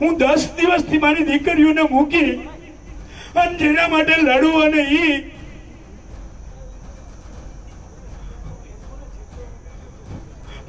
હું 10 દિવસથી મારી દીકરીઓને મૂકી અને જેના માટે લડું અને ઈ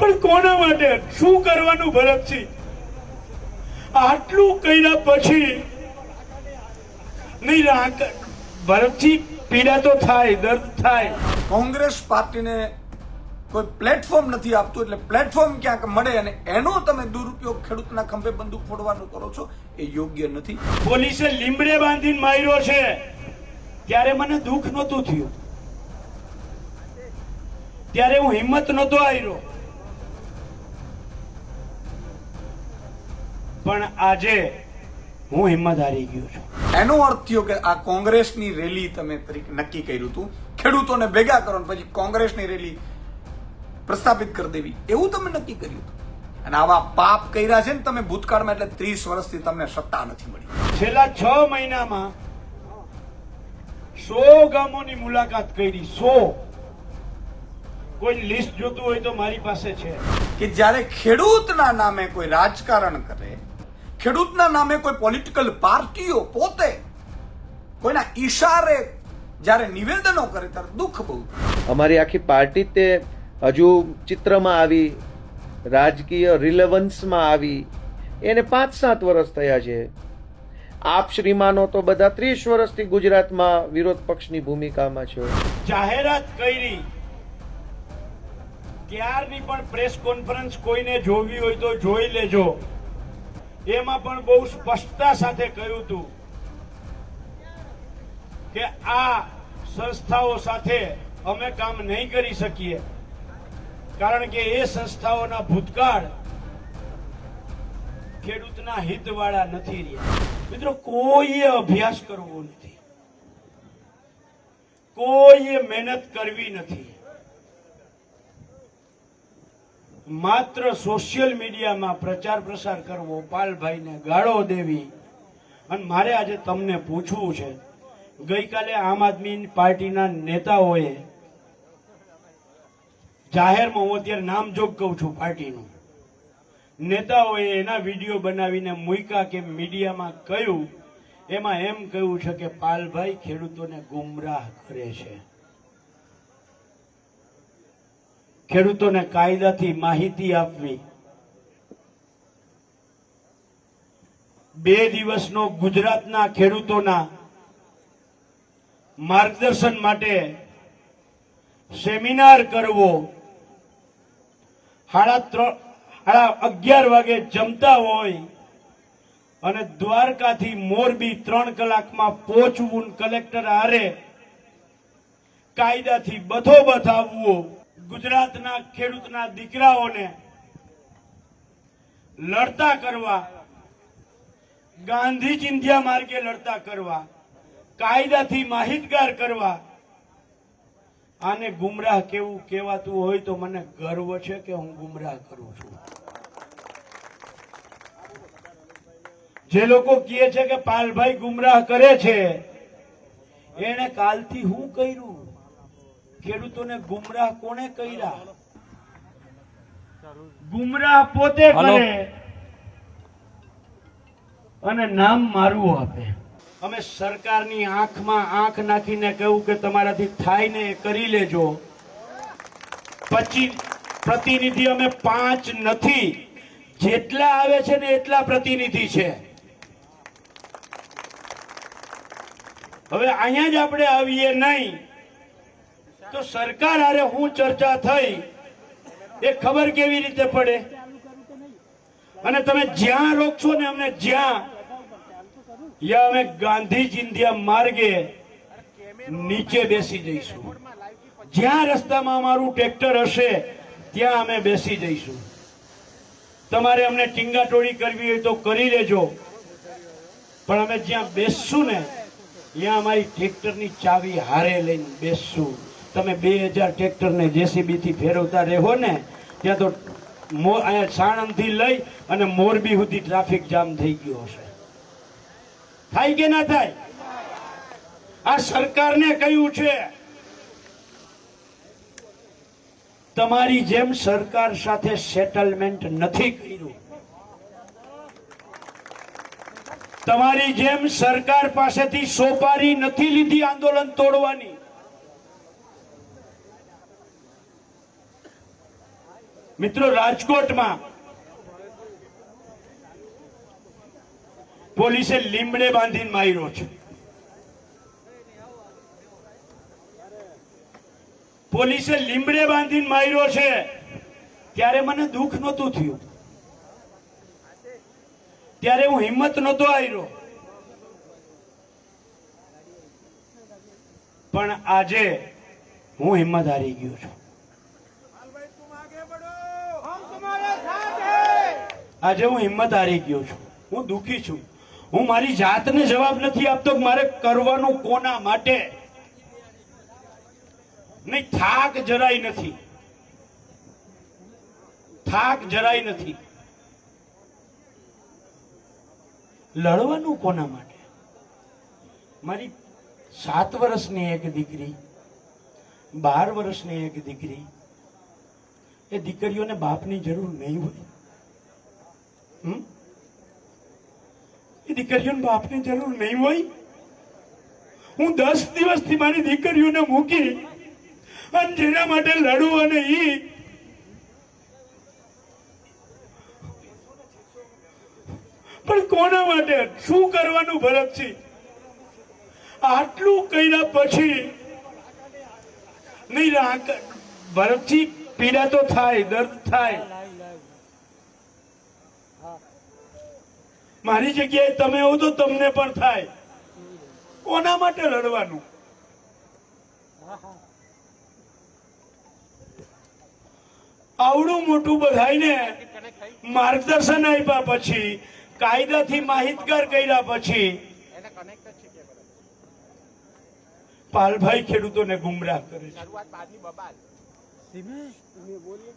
પણ કોના માટે શું કરવાનું ભરતસિંહ? આટલું કર્યા પછી નહીં ભરતસિંહ, પીડા તો થાય, દર્દ થાય. કોંગ્રેસ પાર્ટીને કોઈ પ્લેટફોર્મ નથી આપતું, એટલે પ્લેટફોર્મ ક્યાંક મળે અને એનો તમે દુરુપયોગ ખેડૂતના ખંભે બંદૂક ફોડવાનો કરો છો, એ યોગ્ય નથી. પોલીસે લીમડે બાંધીને માર્યો છે ત્યારે મને દુઃખ નહોતું થયું, ત્યારે હું હિંમત નહોતો આવ્યો. પણ આજે હું હિંમત હારી ગયો છું. એનો અર્થ થયો કે આ કોંગ્રેસની રેલી તમે નક્કી કર્યું હતું, ખેડૂતોને ભેગા કરો પછી કોંગ્રેસની રેલી પ્રસ્થાપિત કરી દેવી, એવું તમે નક્કી કર્યું હતું. અને આવા પાપ કર્યા છે ને તમે ભૂતકાળમાં, એટલે 30 વર્ષથી તમને સત્તા નથી મળી. છેલ્લા 6 મહિનામાં 100 ગામોની મુલાકાત કરી. 100. કોઈ લિસ્ટ જોતું હોય તો મારી પાસે છે. કે જ્યારે ખેડૂતના નામે કોઈ રાજકારણ કરે, ખેડૂતના નામે કોઈ પોલિટિકલ પાર્ટીઓ પોતે કોઈના ઈશારે જ્યારે નિવેદનો કરે ત્યારે દુઃખ બહુ. અમારી આખી પાર્ટી તે હજુ ચિત્રમાં આવી, રાજકીય રિલેવન્સમાં આવી એને 5-7 વર્ષ થયા છે. આપ શ્રીમાનો તો બધા 30 વર્ષથી ગુજરાતમાં વિરોધ પક્ષની ભૂમિકામાં છો. જાહેરાત કરી ત્યારની પણ પ્રેસ કોન્ફરન્સ કોઈને જોવી હોય તો જોઈ લેજો. એમાં પણ બહુ સ્પષ્ટતા સાથે કહ્યું હતું કે આ સંસ્થાઓ સાથે અમે કામ નહીં કરી શકીએ, કારણ કે એ સંસ્થાઓના ભૂતકાળ ખેડૂતના હિતવાળા નથી રહ્યા. મિત્રો, કોઈએ અભ્યાસ કરવો નથી, કોઈએ મહેનત કરવી નથી, માત્ર સોશિયલ મીડિયામાં પ્રચાર પ્રસાર કરવો, પાલભાઈને ગાળો દેવી. અને મારે આજે તમને પૂછવું છે, ગઈકાલે આમ આદમી પાર્ટીના નેતાઓએ જાહેરમાં, હું અત્યારે નામજોગ કહું છું પાર્ટીનું, નેતાઓએ એના વિડીયો બનાવીને મૂક્યા કે મીડિયામાં કહ્યું, એમાં એમ કહ્યું છે કે પાલભાઈ ખેડૂતોને ગુમરાહ કરે છે, ખેડૂતોને કાયદાથી માહિતી આપવી. 2 દિવસનો ગુજરાતના ખેડૂતોના માર્ગદર્શન માટે સેમિનાર કરવો, 11:30 વાગે જમતા હોય અને દ્વારકાથી મોરબી 3 કલાકમાં પહોંચવું, કલેક્ટર હારે કાયદાથી બધોબધ આવવું, ગુજરાતના ખેડૂતના દીકરાઓને લડતા કરવા, ગાંધી ચિંધ્યા માર્ગે લડતા કરવા, કાયદાથી માહિતગાર કરવા. આને ગુમરાહ કેવું કહેવાતું હોય તો મને ગર્વ છે કે હું ગુમરાહ કરું છું. જે લોકો કહે છે કે પાલભાઈ ગુમરાહ કરે છે, એને કાલથી હું કર્યું? ખેડૂતોને ગુમરાહ કોને કર્યા? ગુમરાહ પોતે કરે અને નામ મારું આપે. અમે સરકારની આંખમાં આંખ નાખીને કહ્યું કે તમારાથી થાય ને એ કરી લેજો. પછી પ્રતિનિધિ અમે 5 નથી, જેટલા આવે છે ને એટલા પ્રતિનિધિ છે. હવે અહીંયા જ આપણે આવીએ નહીં તો સરકાર હારે હું ચર્ચા થઈ એ ખબર કેવી રીતે પડે? અને તમે જ્યાં રોકશો ને અમને, જ્યાં અમે ગાંધી ચિંધ્યા માર્ગે નીચે બેસી જઈશું. જ્યાં રસ્તામાં અમારું ટ્રેક્ટર હશે ત્યાં અમે બેસી જઈશું. તમારે અમને ટીંગાટોળી કરવી હોય તો કરી લેજો, પણ અમે જ્યાં બેસશું ને ત્યાં અમારી ટ્રેક્ટરની ચાવી હારે લઈને બેસશું. તમે 2000 ટ્રેક્ટરને જેસીબી થી ફેરવતા રહો ને ત્યાં તો અહીંયા સાણંદથી લઈ અને મોરબી સુધી ટ્રાફિક જામ થઈ ગયો હશે. થાય કે ના થાય? આ સરકારને કહ્યું છે, તમારી જેમ સરકાર સાથે સેટલમેન્ટ નથી કર્યું. તમારી જેમ સરકાર પાસેથી સોપારી નથી લીધી આંદોલન તોડવાની. મિત્રો, રાજકોટમાં પોલીસે લીમડે બાંધીને માર્યો છે. પોલીસે લીમડે બાંધીને માર્યો છે. ત્યારે મને દુઃખ નહોતું થયું, ત્યારે હું હિંમત નહોતો આવ્યો. પણ આજે હું હિંમત હારી ગયો છું. આજે હું હિંમત હારી ગયો છું. હું દુઃખી છું. હું મારી જાતને જવાબ નથી આપતો કે મારે કરવાનું કોના માટે. નહીં, થાક જરાય નથી. થાક જરાય નથી. લડવાનું કોના માટે? મારી 7 વર્ષની એક દીકરી, 12 વર્ષની એક દીકરી, એ દીકરીઓને બાપની જરૂર નહીં હોય. એ દીકરીઓને બાપની જરૂર નહીં હોય. હું 10 દિવસથી મારી દીકરીઓને મૂકી અને જેના માટે લડું, અને ઈ પણ કોના માટે? શું કરવાનું ભરતસિંહ? આટલું કર્યા પછી નહીં, ભરતસિંહ, પીડા તો થાય, દર્દ થાય. મારી જગ્યાએ તમે હો તો તમને પણ થાય. કોના માટે લડવાનું? આવડું મોટું બધાઈને માર્ગદર્શન આપ્યા પછી, કાયદાથી માહિતગાર કર્યા પછી, પાલભાઈ ખેડૂતોને ગુમરાહ કરે છે.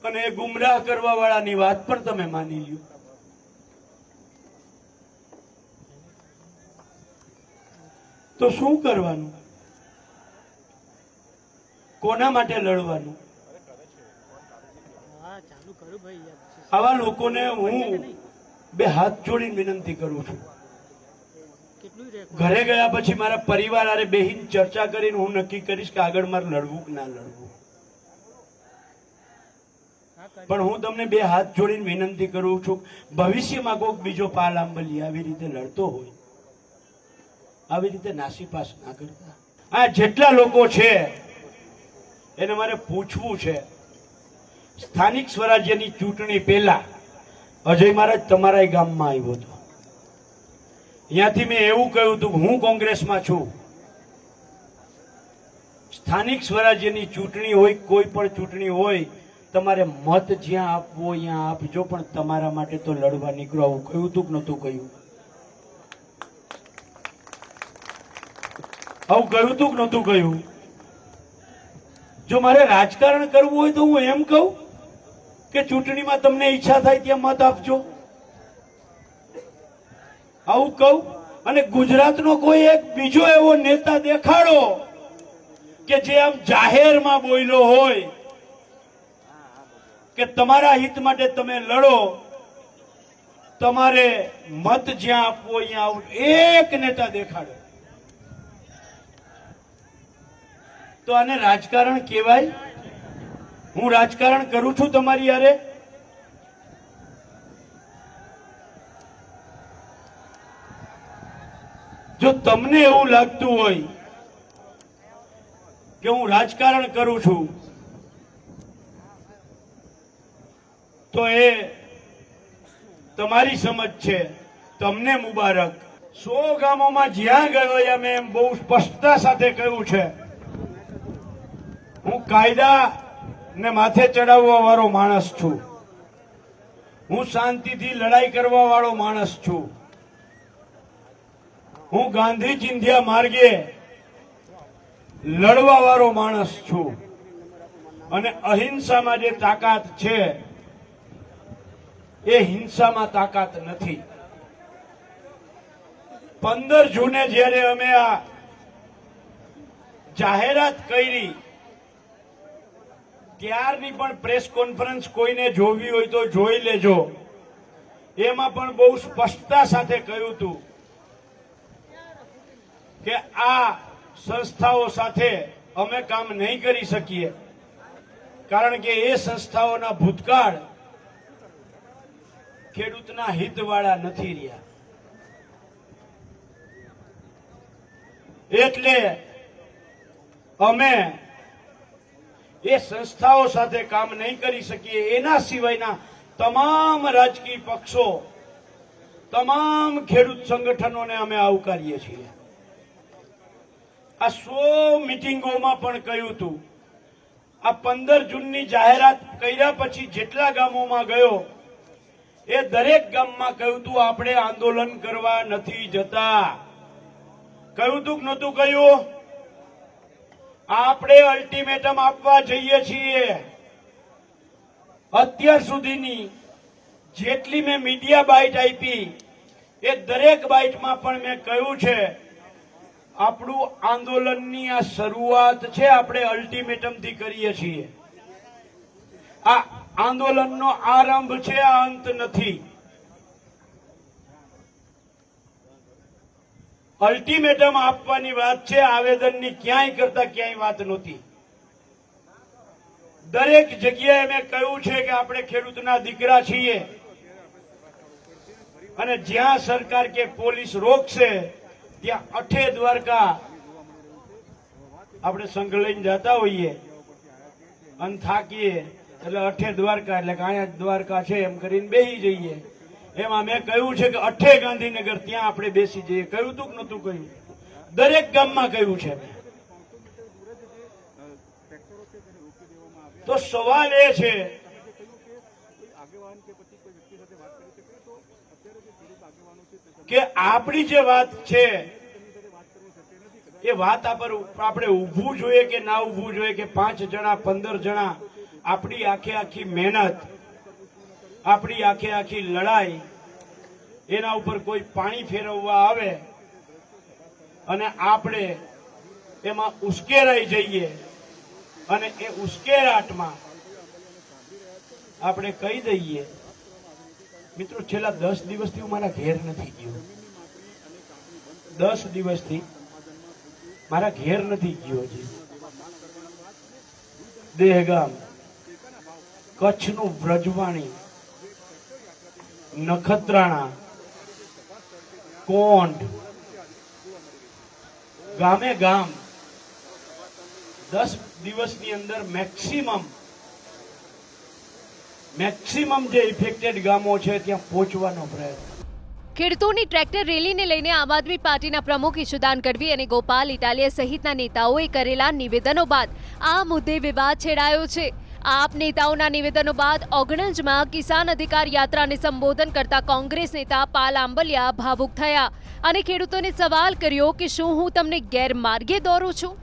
અને એ ગુમરાહ કરવા વાળાની વાત પણ તમે માની લ્યો. તો શું કરવાનું? કોના માટે લડવાનું? આવા લોકોને હું 2 હાથ જોડીને વિનંતી કરું છું. ઘરે ગયા પછી મારા પરિવાર આરે બેહીને ચર્ચા કરીને હું નક્કી કરીશ કે આગળ મારે લડવું કે ના લડવું. પણ હું તમને 2 હાથ જોડીને વિનંતી કરું છું, ભવિષ્યમાં કોઈક બીજો પાલ આંબલી આવી રીતે લડતો હોય, આવી રીતે નાસીપાસ ના કરતા. આ જેટલા લોકો છે એને મારે પૂછવું છે, સ્થાનિક સ્વરાજ્યની ચૂંટણી પહેલા અજય મહારાજ તમારા ગામમાં આવ્યો હતો. ત્યાંથી મેં એવું કહ્યું હતું કે હું કોંગ્રેસમાં છું. સ્થાનિક સ્વરાજ્યની ચૂંટણી હોય, કોઈ પણ ચૂંટણી હોય, તમારે મત જ્યાં આપવો ત્યાં આપજો, પણ તમારા માટે તો લડવા નીકળો. આવું કહ્યું હતું કે નહોતું કહ્યું? આવું કહ્યું હતું કે નહોતું કહ્યું? જો મારે રાજકારણ કરવું હોય તો હું એમ કહું કે ચૂંટણીમાં તમને ઈચ્છા થાય ત્યાં મત આપજો, આવું કહું? અને ગુજરાતનો કોઈ એક બીજો એવો નેતા દેખાડો કે જે આમ જાહેરમાં બોલ્યો હોય કે તમારા હિત માટે તમે લડો, તમારે મત જ્યાં આપવો અહીંયા આવું. એક નેતા દેખાડો તો આને રાજકારણ કહેવાય? હું રાજકારણ કરું છું તમારી યારે? જો તમને એવું લાગતું હોય કે હું રાજકારણ કરું છું તો એ તમારી સમજ છે, તમને મુબારક. 100 ગામોમાં જ્યાં ગયો ત્યાં મેં બહુ સ્પષ્ટતા સાથે કહ્યું છે, હું કાયદા ને માથે ચડાવવા વાળો માણસ છું. હું શાંતિથી લડાઈ કરવા વાળો માણસ છું. હું ગાંધી ચિંધ્યા માર્ગે લડવા વાળો માણસ છું. અને અહિંસામાં જે તાકાત છે એ હિંસામાં તાકાત નથી. 15 જૂને જ્યારે અમે આ જાહેરાત કરી ત્યારની પણ પ્રેસ કોન્ફરન્સ કોઈને જોવી હોય તો જોઈ લેજો. એમાં પણ બહુ સ્પષ્ટતા સાથે કહ્યું હતું કે આ સંસ્થાઓ સાથે અમે કામ નહીં કરી શકીએ, કારણ કે એ સંસ્થાઓના ભૂતકાળ ખેડૂતના હિતવાળા નથી રહ્યા. એટલે અમે એ સંસ્થાઓ સાથે કામ નહીં કરી શકીએ. એના સિવાયના તમામ રાજકીય પક્ષો, તમામ ખેડૂત સંગઠનોને અમે આવકારીએ છીએ. આ 100 મિટિંગોમાં પણ કહ્યું હતું. આ 15 જૂનની જાહેરાત કર્યા પછી જેટલા ગામોમાં ગયો એ દરેક ગામમાં કહ્યું હતું આપણે આંદોલન કરવા નથી જતા. કહ્યું હતું કે નહોતું કહ્યું? આપણે અલ્ટિમેટમ આપવા જઈએ છીએ. અત્યાર સુધીની જેટલી મેં મીડિયા બાઇટ આપી એ દરેક બાઇટમાં પણ મેં કહ્યું છે આપણું આંદોલનની આ શરૂઆત છે, આપણે અલ્ટિમેટમથી કરીએ છીએ. આ આંદોલનનો આરંભ છે, આ અંત નથી. અલ્ટિમેટમ આપવાની વાત છે, આવેદનની ક્યાંય કરતા ક્યાંય વાત નહોતી. દરેક જગ્યાએ મેં કહ્યું છે કે આપણે ખેડૂતના દીકરા છીએ અને જ્યાં સરકાર કે પોલીસ રોકશે ત્યાં અઠે દ્વારકા આપણે સંઘ લઈને જતા હોઈએ અને થાકીએ એટલે અઠે દ્વારકા એટલે કે અહીંયા દ્વારકા છે એમ કરીને બેસી જઈએ. એમાં મેં કહ્યું છે કે અઠે ગાંધીનગર ત્યાં આપણે બેસી જઈએ. કહ્યું હતું કે નહોતું કહ્યું? દરેક ગામમાં કહ્યું છે. તો સવાલ એ છે કે આપણી જે વાત છે એ વાત પર આપણે ઊભું જોઈએ કે ના ઊભું જોઈએ, કે 5 જણા 15 જણા આપણી આખી મહેનત, આપણી આખી લડાઈ એના ઉપર કોઈ પાણી ફેરવવા આવે અને આપણે એમાં ઉશ્કેરાઈ જઈએ અને એ ઉશ્કેરાટમાં આપણે કહી દઈએ. મિત્રો, છેલ્લા 10 દિવસથી હું મારા ઘેર નથી ગયો. 10 દિવસથી મારા ઘેર નથી ગયો. હજી દેહગામ, કચ્છનું વ્રજવાણી, નખત્રાણા, કોંઢ, ગામે ગામ 10 દિવસની અંદર મેક્સિમમ જે ઇફેક્ટેડ ગામો છે ત્યાં પહોંચવાનો પ્રયત્ન. ખેડૂતોની ટ્રેક્ટર રેલીને લઈને આમ આદમી પાર્ટીના પ્રમુખ ઈશુદાન ગઢવી અને ગોપાલ ઇટાલિયા સહિતના નેતાઓએ કરેલા નિવેદનો બાદ આ મુદ્દે વિવાદ છેડાયો છે. આપ નેતાઓના નિવેદનો બાદ ઓગણજમાં કિસાન અધિકાર યાત્રાને સંબોધન કરતા કોંગ્રેસ નેતા પાલ આંબલિયા ભાવુક થયા અને ખેડૂતોને સવાલ કર્યો કે શું હું તમને ગેરમાર્ગે દોરું છું?